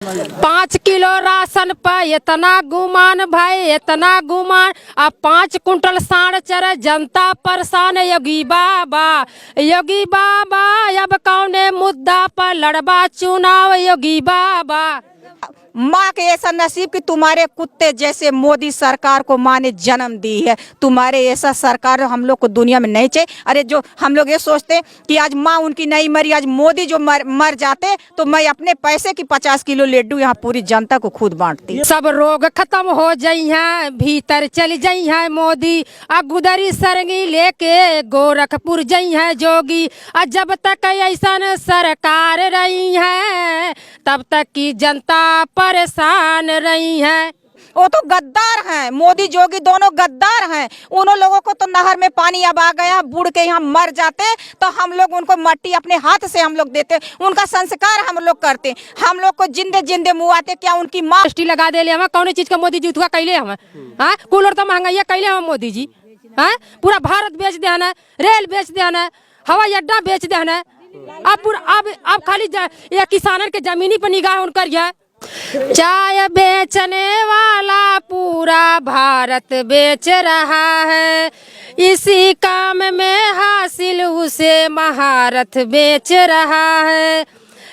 5 kilo ration पर इतना गुमान भाई, इतना गुमान। अब 5 कुंटल साढ़ चर जनता परेशान। योगी बाबा, योगी बाबा, अब कौने मुद्दा पर लड़बा चुनाव? योगी बाबा, माँ के ऐसा नसीब कि तुम्हारे कुत्ते जैसे मोदी सरकार को माँ ने जन्म दी है। तुम्हारे ऐसा सरकार हम लोग को दुनिया में नहीं चाहिए। अरे जो हम लोग ये सोचते कि आज माँ उनकी नहीं मरी, आज मोदी जो मर जाते तो मैं अपने पैसे की 50 किलो लड्डू यहाँ पूरी जनता को खुद बांटती। सब रोग खत्म हो जाई हैं, भीतर चली जाई हैं मोदी। गुदरी सरंगी लेके गोरखपुर जाई हैं जोगी। जब तक ऐसा सरकार रही है तब तक की जनता परेशान रही है। वो तो गद्दार हैं, मोदी जोगी दोनों गद्दार हैं। उन लोगों को तो नहर में पानी अब आ गया, बूढ़ के यहाँ मर जाते तो हम लोग उनको मट्टी अपने हाथ से हम लोग देते, उनका संस्कार हम लोग करते। हम लोग को जिंदे जिंदे मुआते, क्या उनकी माँ लगा दे हम कौन चीज का मोदी जी उठवा कैले हम? हाँ, कूलर तो महंगाई कैले हम मोदी जी। हाँ, पूरा भारत बेच देना, रेल बेच देना, हवाई अड्डा बेच देना। अब खाली ये किसानन के जमीनी पर निगाह उनकर है। चाय बेचने वाला पूरा भारत बेच रहा है, इसी काम में हासिल उसे महारत बेच रहा है।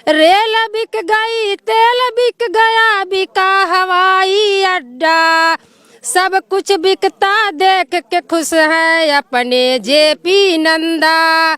रेल बिक गई, तेल बिक गया, बिका हवाई अड्डा, सब कुछ बिकता देख के खुश है अपने जेपी नंदा।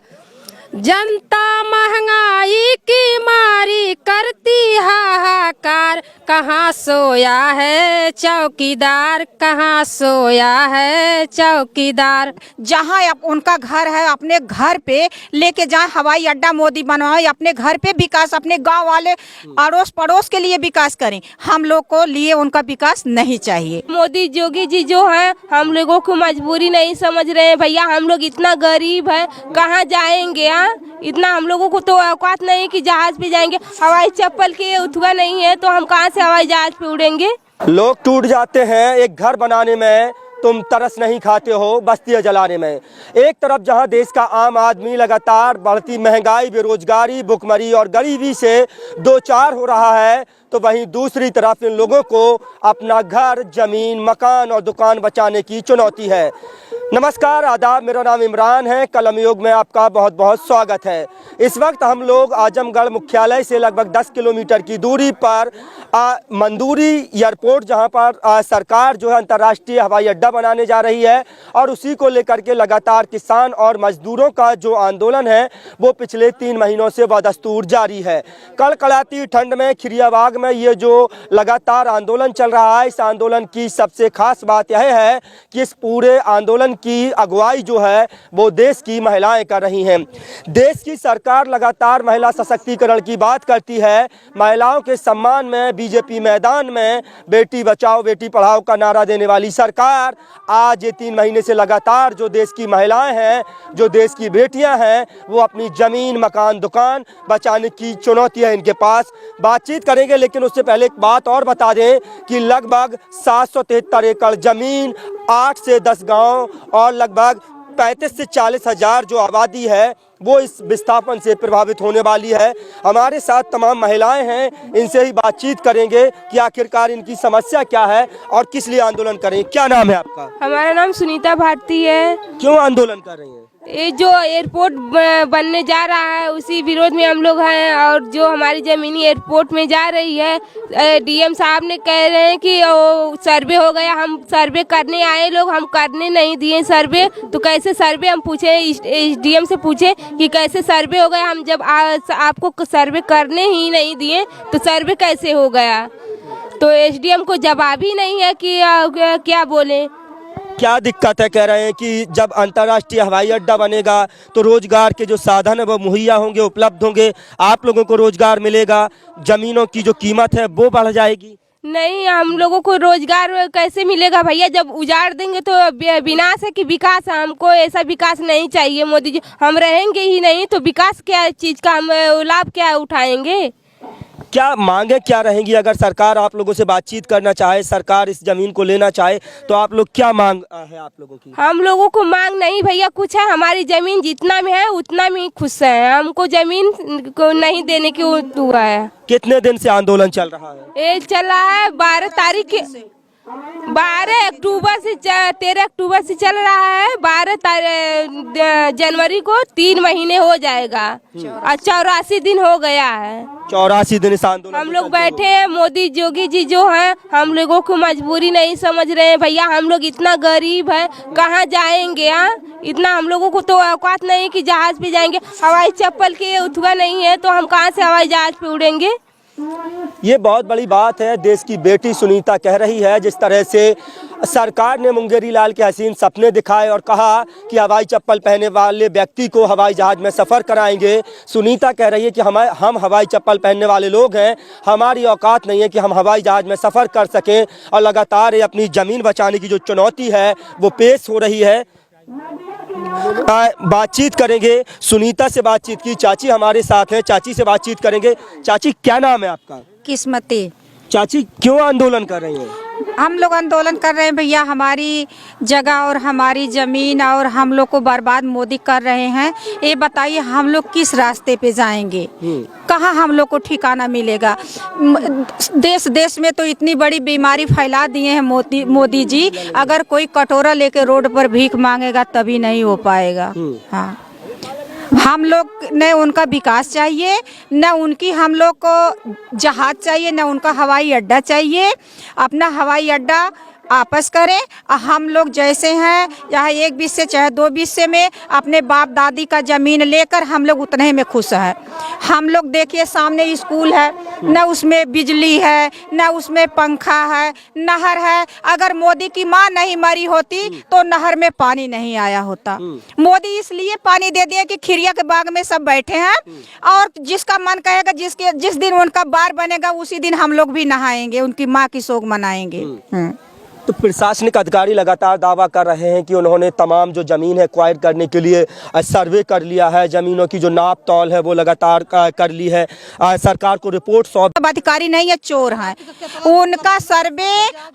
जनता महंगाई की मारी करती हाहाकार, कहाँ सोया है चौकीदार, कहाँ सोया है चौकीदार। जहाँ उनका घर है अपने घर पे लेके जाए, हवाई अड्डा मोदी बनवाए, अपने घर पे विकास, अपने गांव वाले अड़ोस पड़ोस के लिए विकास करें। हम लोग को लिए उनका विकास नहीं चाहिए। मोदी जोगी जी जो है हम लोगों को मजबूरी नहीं समझ रहे हैं भैया। हम लोग इतना गरीब है, कहाँ जाएंगे? इतना हम लोगों को तो औकात नहीं कि जहाज पे जाएंगे। हवाई चप्पल के उठवा नहीं है तो हम कहाँ से हवाई जहाज पे उड़ेंगे? लोग टूट जाते हैं एक घर बनाने में, तुम तरस नहीं खाते हो बस्तियां जलाने में। एक तरफ जहां देश का आम आदमी लगातार बढ़ती महंगाई, बेरोजगारी, भुखमरी और गरीबी से दो चार हो रहा है, तो वहीं दूसरी तरफ इन लोगों को अपना घर, जमीन, मकान और दुकान बचाने की चुनौती है। नमस्कार, आदाब, मेरा नाम इमरान है। कलम युग में आपका बहुत बहुत स्वागत है। इस वक्त हम लोग आजमगढ़ मुख्यालय से लगभग 10 किलोमीटर की दूरी पर मंदूरी एयरपोर्ट, जहां पर सरकार जो है अंतर्राष्ट्रीय हवाई अड्डा बनाने जा रही है, और उसी को लेकर के लगातार किसान और मजदूरों का जो आंदोलन है वो पिछले 3 महीनों से बदस्तूर जारी है। कड़कड़ाती ठंड में खिरियाबाग में ये जो लगातार आंदोलन चल रहा है, इस आंदोलन की सबसे खास बात यह है कि इस पूरे आंदोलन की अगुवाई जो है वो देश की महिलाएं कर रही हैं। देश की सरकार लगातार महिला सशक्तिकरण की बात करती है। महिलाओं के सम्मान में बीजेपी मैदान में बेटी बचाओ बेटी पढ़ाओ का नारा देने वाली सरकार आज ये 3 महीने से लगातार जो देश की महिलाएं हैं, जो देश की बेटियां हैं, वो अपनी जमीन, मकान, दुकान बचाने की चुनौती है इनके पास। बातचीत करेंगे, लेकिन उससे पहले एक बात और बता दें कि लगभग 773 एकड़ जमीन, 8 से 10 गांव और लगभग 35 से 40 हजार जो आबादी है वो इस विस्थापन से प्रभावित होने वाली है। हमारे साथ तमाम महिलाएं हैं, इनसे ही बातचीत करेंगे कि आखिरकार इनकी समस्या क्या है और किस लिए आंदोलन करें। क्या नाम है आपका? हमारा नाम सुनीता भारती है। क्यों आंदोलन कर रही हैं? ये जो एयरपोर्ट बनने जा रहा है उसी विरोध में हम लोग हैं, और जो हमारी जमीनी एयरपोर्ट में जा रही है, डीएम साहब ने कह रहे हैं कि वो सर्वे हो गया। हम सर्वे करने आए लोग, हम करने नहीं दिए सर्वे, तो कैसे सर्वे? हम पूछे डीएम से, पूछे कि कैसे सर्वे हो गया? हम जब आपको सर्वे करने ही नहीं दिए तो सर्वे कैसे हो गया? तो एसडीएम को जवाब ही नहीं है कि क्या बोले। क्या दिक्कत है? कह रहे हैं कि जब अंतर्राष्ट्रीय हवाई अड्डा बनेगा तो रोजगार के जो साधन है वो मुहैया होंगे, उपलब्ध होंगे, आप लोगों को रोजगार मिलेगा, जमीनों की जो कीमत है वो बढ़ जाएगी। नहीं, हम लोगों को रोजगार कैसे मिलेगा भैया? जब उजाड़ देंगे तो विनाश है कि विकास? हमको ऐसा विकास नहीं चाहिए मोदी जी। हम रहेंगे ही नहीं तो विकास क्या चीज का हम लाभ क्या उठाएंगे? क्या मांगे क्या रहेंगी अगर सरकार आप लोगों से बातचीत करना चाहे, सरकार इस जमीन को लेना चाहे, तो आप लोग क्या मांग है आप लोगों की? हम लोगों को मांग नहीं भैया कुछ है, हमारी जमीन जितना में है उतना में ही खुश है, हमको जमीन को नहीं देने की हुआ है। कितने दिन से आंदोलन चल रहा है? ये चला है 12 तारीख 12 अक्टूबर से 13 अक्टूबर से चल रहा है। 12 जनवरी को 3 महीने हो जाएगा और 84 दिन हो गया है। 84 दिन इस आंदोलन हम लोग बैठे हैं, मोदी योगी जी जो हैं हम लोगों को मजबूरी नहीं समझ रहे हैं भैया। हम लोग इतना गरीब है, कहाँ जाएंगे? इतना हम लोगों को तो औकात नहीं कि जहाज पे जाएंगे। हवाई चप्पल के उठवा नहीं है तो हम कहाँ से हवाई जहाज पे उड़ेंगे? ये बहुत बड़ी बात है। देश की बेटी सुनीता कह रही है, जिस तरह से सरकार ने मुंगेरी लाल के हसीन सपने दिखाए और कहा कि हवाई चप्पल पहनने वाले व्यक्ति को हवाई जहाज में सफ़र कराएंगे। सुनीता कह रही है कि हम हवाई चप्पल पहनने वाले लोग हैं, हमारी औकात नहीं है कि हम हवाई जहाज में सफ़र कर सकें और लगातार ये अपनी ज़मीन बचाने की जो चुनौती है वो पेश हो रही है। बातचीत करेंगे, सुनीता से बातचीत की। चाची हमारे साथ हैं, चाची से बातचीत करेंगे। चाची क्या नाम है आपका? किस्मती। चाची क्यों आंदोलन कर रही हैं? हम लोग आंदोलन कर रहे हैं भैया, हमारी जगह और हमारी ज़मीन और हम लोग को बर्बाद मोदी कर रहे हैं। ये बताइए हम लोग किस रास्ते पे जाएंगे? कहाँ हम लोग को ठिकाना मिलेगा? देश देश में तो इतनी बड़ी बीमारी फैला दिए हैं मोदी जी। अगर कोई कटोरा लेके रोड पर भीख मांगेगा तभी नहीं हो पाएगा। हाँ, हम लोग न उनका विकास चाहिए, न उनकी हम लोग को जहाज चाहिए, न उनका हवाई अड्डा चाहिए। अपना हवाई अड्डा आपस करें। हम लोग जैसे हैं, चाहे 1 बिस्से चाहे 2 बिस्से में अपने बाप दादी का ज़मीन लेकर हम लोग उतने में खुश हैं। हम लोग देखिए सामने स्कूल है, न उसमें बिजली है, न उसमें पंखा है, नहर है। अगर मोदी की माँ नहीं मरी होती तो नहर में पानी नहीं आया होता। मोदी इसलिए पानी दे दिए कि खिरिया के बाग में सब बैठे हैं और जिसका मन कहेगा, जिस दिन उनका बार बनेगा उसी दिन हम लोग भी नहाएंगे, उनकी माँ की शोक मनाएंगे। तो प्रशासनिक अधिकारी लगातार दावा कर रहे हैं कि उन्होंने तमाम जो ज़मीन है एक्वायर करने के लिए सर्वे कर लिया है, ज़मीनों की जो नाप तौल है वो लगातार कर ली है, सरकार को रिपोर्ट सौंप। अधिकारी नहीं है, चोर हैं।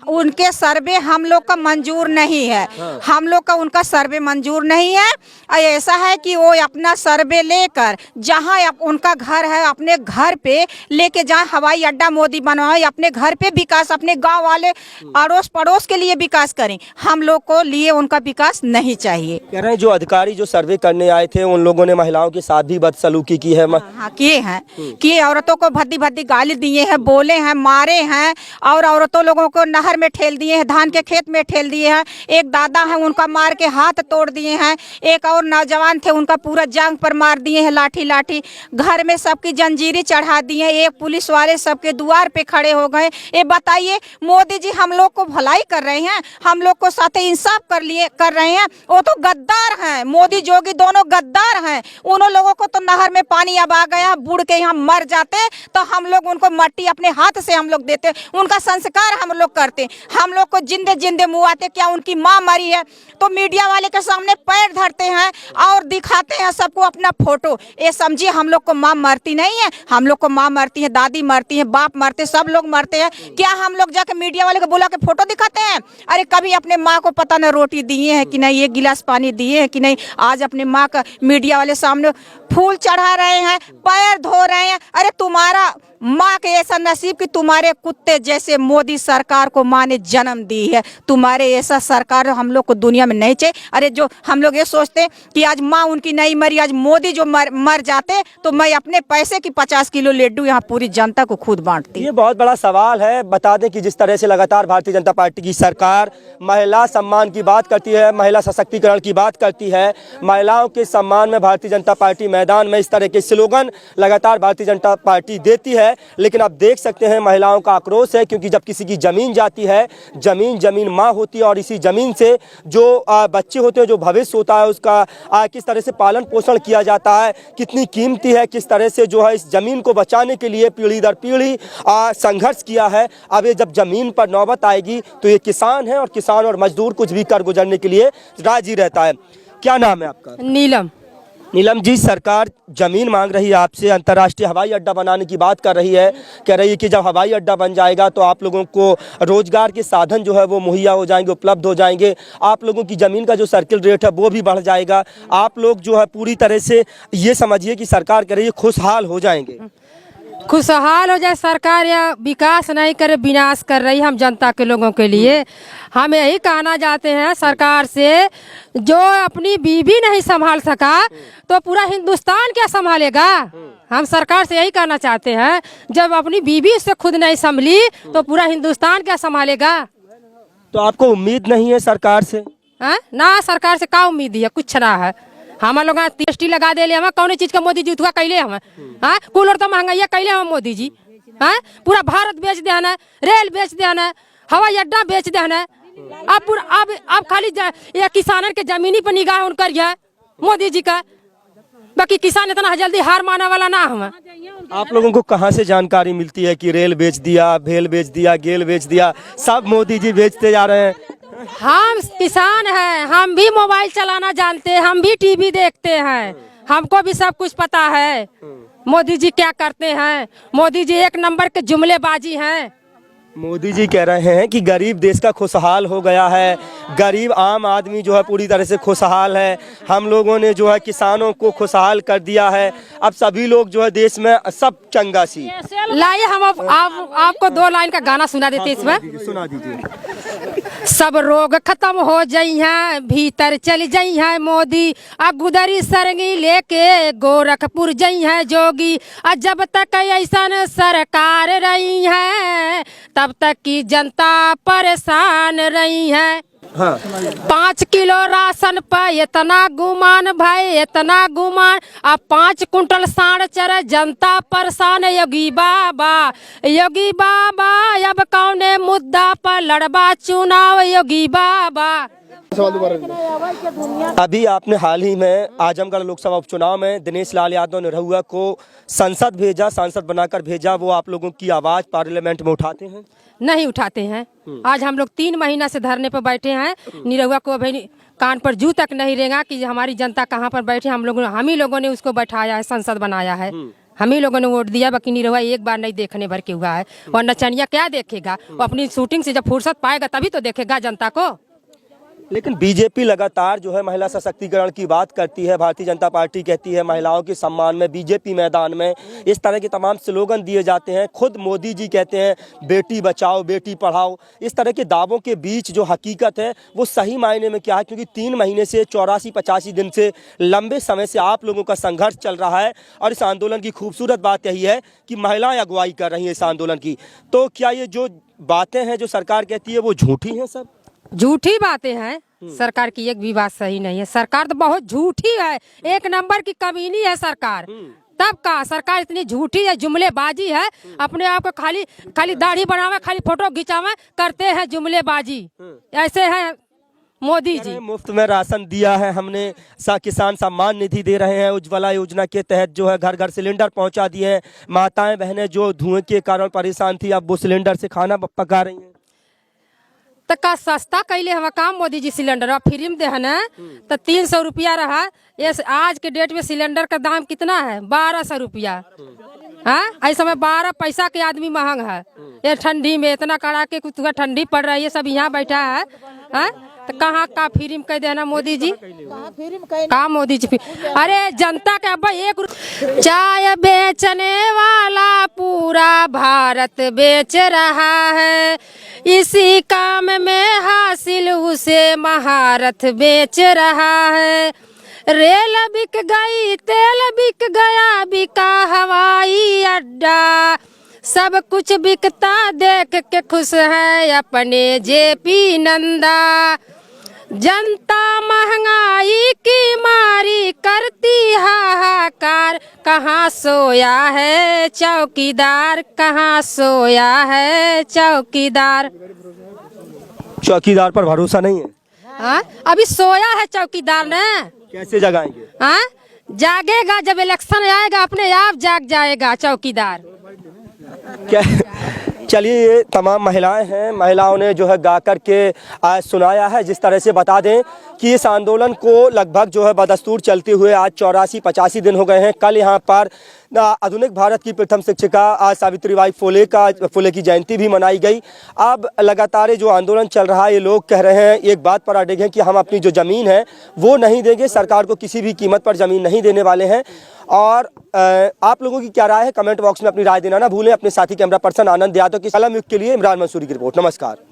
उनके सर्वे हम लोग का मंजूर नहीं है। हम लोग का उनका सर्वे मंजूर नहीं है। ऐसा है कि वो अपना सर्वे लेकर जहाँ उनका घर है अपने घर पे लेके जाए, हवाई अड्डा मोदी बनवाए, अपने घर पे विकास, अपने गाँव वाले अड़ोस पड़ोस के लिए विकास करें। हम लोग को लिए उनका विकास नहीं चाहिए। कह रहे हैं जो अधिकारी जो सर्वे करने आए थे उन लोगों ने महिलाओं के साथ भी बदसलूकी की है। हाँ, किए हैं, किए। औरतों को भद्दी भद्दी गाली दिए हैं, बोले हैं, मारे हैं और औरतों लोगों को नहर में ठेल दिए हैं, धान के खेत में ठेल दिए हैं। एक दादा है उनका मार के हाथ तोड़ दिए हैं। एक और नौजवान थे उनका पूरा जांग पर मार दिए हैं लाठी लाठी। घर में सबकी जंजीरी चढ़ा दी है। एक पुलिस वाले सबके द्वार पे खड़े हो गए। ये बताइए मोदी जी हम लोग को भलाई कर रहे हैं, हम लोग को साथ इंसाफ कर रहे हैं? वो तो गद्दार हैं, मोदी जोगी दोनों गद्दार हैं। उन लोगों को तो नहर में पानी अब आ गया, बूढ़ के यहाँ मर जाते तो हम लोग उनको मट्टी अपने हाथ से हम लोग देते, उनका संस्कार हम लोग करते। हम लोग को जिंदे जिंदे मुआते, क्या उनकी माँ मरी है तो मीडिया वाले के सामने पैर धरते हैं और दिखाते हैं सबको अपना फोटो। ये समझिए हम लोग को माँ मरती नहीं है, हम लोग को माँ मरती है, दादी मरती है, बाप मरते, सब लोग मरते हैं। क्या हम लोग जाके मीडिया वाले को बुला के फोटो दिखाते हैं? अरे कभी अपने माँ को पता न रोटी दिए हैं कि नहीं, 1 गिलास पानी दिए हैं कि नहीं। आज अपने माँ का मीडिया वाले सामने फूल चढ़ा रहे हैं, पैर धो रहे हैं। अरे तुम्हारा माँ के ऐसा नसीब कि तुम्हारे कुत्ते जैसे मोदी सरकार को माँ ने जन्म दी है। तुम्हारे ऐसा सरकार हम लोग को दुनिया में नहीं चाहिए। अरे जो हम लोग ये सोचते हैं कि आज माँ उनकी नहीं मरी, आज मोदी जो मर जाते तो मैं अपने पैसे की 50 किलो लड्डू यहाँ पूरी जनता को खुद बांटती। ये बहुत बड़ा सवाल है। बता दें कि जिस तरह से लगातार भारतीय जनता पार्टी की सरकार महिला सम्मान की बात करती है, महिला सशक्तिकरण की बात करती है, महिलाओं के सम्मान में भारतीय जनता पार्टी मैदान में इस तरह के स्लोगन लगातार भारतीय जनता पार्टी देती है। लेकिन आप देख सकते हैं महिलाओं का आक्रोश है, क्योंकि जब किसी की ज़मीन जाती है, ज़मीन माँ होती है और इसी ज़मीन से जो बच्चे होते हैं, जो भविष्य होता है उसका किस तरह से पालन पोषण किया जाता है, कितनी कीमती है, किस तरह से जो है इस ज़मीन को बचाने के लिए पीढ़ी दर पीढ़ी संघर्ष किया है। अब ये जब ज़मीन पर नौबत आएगी तो ये किसान है और किसान और मजदूर कुछ भी कर गुजरने के लिए राजी रहता है। क्या नाम है आपका? नीलम। नीलम जी, सरकार जमीन मांग रही है आपसे, अंतर्राष्ट्रीय हवाई अड्डा बनाने की बात कर रही है, कह रही है कि जब हवाई अड्डा बन जाएगा तो आप लोगों को रोजगार के साधन जो है वो मुहैया हो जाएंगे, उपलब्ध हो जाएंगे, आप लोगों की ज़मीन का जो सर्किल रेट है वो भी बढ़ जाएगा, आप लोग जो है पूरी तरह से ये समझिए कि सरकार कह रही है खुशहाल हो जाएंगे। खुशहाल हो जाए सरकार, या विकास नहीं करे, विनाश कर रही हम जनता के लोगों के लिए। हम यही कहना चाहते हैं सरकार से, जो अपनी बीवी नहीं संभाल सका तो पूरा हिंदुस्तान क्या संभालेगा। हम सरकार से यही कहना चाहते हैं, जब अपनी बीवी से खुद नहीं संभली तो पूरा हिंदुस्तान क्या संभालेगा। तो आपको उम्मीद नहीं है सरकार से? ना, सरकार से क्या उम्मीद है, कुछ ना है। हम लोग जीएसटी लगा दे हम कौन चीज का मोदी जी उठवा कैले हम, कूलर तो महंगाई कैले हम मोदी जी। पूरा भारत बेच देना, रेल बेच देना, हवाई अड्डा बेच देना। अब खाली ये किसानों के जमीनी पर निगाह उनकर है मोदी जी का, बाकी किसान इतना जल्दी हार माने वाला ना हम। आप लोगों को कहाँ से जानकारी मिलती है कि रेल बेच दिया, भेल बेच दिया, गेल बेच दिया, सब मोदी जी बेचते जा रहे हैं? हम किसान हैं, हम भी मोबाइल चलाना जानते हैं, हम भी टीवी देखते हैं, हमको भी सब कुछ पता है मोदी जी क्या करते हैं। मोदी जी एक नंबर के जुमलेबाजी हैं। मोदी जी कह रहे हैं कि गरीब देश का खुशहाल हो गया है, गरीब आम आदमी जो है पूरी तरह से खुशहाल है, हम लोगों ने जो है किसानों को खुशहाल कर दिया है, अब सभी लोग जो है देश में सब चंगा सी। लाइए हम आपको 2 लाइन का गाना सुना देते इसमें। सुना दीजिए। सब रोग खत्म हो जाई हैं, भीतर चल जाई हैं मोदी, गुदरी सरंगी लेके गोरखपुर जाई हैं जोगी। जब तक ऐसा सरकार रही है तब तक की जनता परेशान रही है। 5 किलो राशन पर इतना गुमान भाई, इतना गुमान। अब 5 कुंटल साढ़ चर जनता परेशान। योगी बाबा, योगी बाबा, अब कौने मुद्दा पर लड़बा चुनाव योगी बाबा। अभी आपने हाल ही में आजमगढ़ लोकसभा उपचुनाव में दिनेश लाल यादव निरहुआ को संसद भेजा, सांसद बनाकर भेजा, वो आप लोगों की आवाज पार्लियामेंट में उठाते हैं? नहीं उठाते हैं। आज हम लोग 3 महीना से धरने पर बैठे हैं, निरहुआ को अभी कान पर जू तक नहीं रेंगा कि हमारी जनता कहाँ पर बैठे। हम ही लोगों ने उसको बैठाया है, संसद बनाया है, हम ही लोगों ने वोट दिया। बाकी निरहुआ एक बार नहीं देखने भर के हुआ है, और नचनिया क्या देखेगा, वो अपनी शूटिंग से जब फुर्सत पाएगा तभी तो देखेगा जनता को। लेकिन बीजेपी लगातार जो है महिला सशक्तिकरण की बात करती है, भारतीय जनता पार्टी कहती है महिलाओं के सम्मान में, बीजेपी मैदान में इस तरह के तमाम स्लोगन दिए जाते हैं। खुद मोदी जी कहते हैं बेटी बचाओ बेटी पढ़ाओ। इस तरह के दावों के बीच जो हकीकत है वो सही मायने में क्या है? क्योंकि 3 महीने से 84-85 दिन से लंबे समय से आप लोगों का संघर्ष चल रहा है, और इस आंदोलन की खूबसूरत बात यही है कि महिलाएं अगुवाई कर रही हैं इस आंदोलन की। तो क्या ये जो बातें हैं जो सरकार कहती है वो झूठी हैं? सब झूठी बातें हैं, सरकार की एक भी बात सही नहीं है। सरकार तो बहुत झूठी है, एक नंबर की कमीनी है सरकार। तब का सरकार इतनी झूठी है, जुमलेबाजी है, अपने आप को खाली दाढ़ी बनावे, खाली फोटो खिंचावे, करते हैं जुमलेबाजी। ऐसे है मोदी जी। मुफ्त में राशन दिया है हमने, किसान सम्मान निधि दे रहे हैं, उज्ज्वला योजना के तहत जो है घर घर सिलेंडर पहुंचा दिए हैं। माताएं बहनें जो धुएं के कारण परेशान थी अब वो सिलेंडर से खाना पका रही हैं। तो का सस्ता कैले हम काम मोदी जी सिलेंडर फ्री में दे है ना, तो 300 रुपया रहा। ये आज के डेट में सिलेंडर का दाम कितना है? 1200 रुपया। ऐसा में 12 पैसा के आदमी महंग है। ये ठंडी में इतना कड़ाके कुछ ठंडी पड़ रही है, सब यहाँ बैठा है। तो कहाँ का फ्री में कह देना मोदी जी? कहाँ मोदी जी? अरे जनता का अब एक चाय बेचने वाला पूरा भारत बेच रहा है, इसी काम में हासिल उसे महारथ बेच रहा है। रेल बिक गई, तेल बिक गया, बिका हवाई अड्डा, सब कुछ बिकता देख के खुश है अपने जेपी नंदा। जनता महंगाई की मारी करती हाहाकार, कहाँ सोया है चौकीदार, कहाँ सोया है चौकीदार। चौकीदार पर भरोसा नहीं है? अभी सोया है चौकीदार ने, कैसे जगाएंगे? जागेगा जब इलेक्शन आएगा, अपने आप जाग जाएगा चौकीदार। चलिए ये तमाम महिलाएं हैं, महिलाओं ने जो है गा कर के आज सुनाया है। जिस तरह से बता दें कि इस आंदोलन को लगभग जो है बदस्तूर चलते हुए आज 84-85 दिन हो गए हैं। कल यहाँ पर आधुनिक भारत की प्रथम शिक्षिका आज सावित्रीबाई फुले की जयंती भी मनाई गई। अब लगातार जो आंदोलन चल रहा है, ये लोग कह रहे हैं, एक बात पर अड़े हैं कि हम अपनी जो ज़मीन है वो नहीं देंगे, सरकार को किसी भी कीमत पर ज़मीन नहीं देने वाले हैं। और आप लोगों की क्या राय है, कमेंट बॉक्स में अपनी राय देना ना भूलें। अपने साथी कैमरा पर्सन आनंद यादव की कलम युग के लिए इमरान मंसूरी की रिपोर्ट। नमस्कार।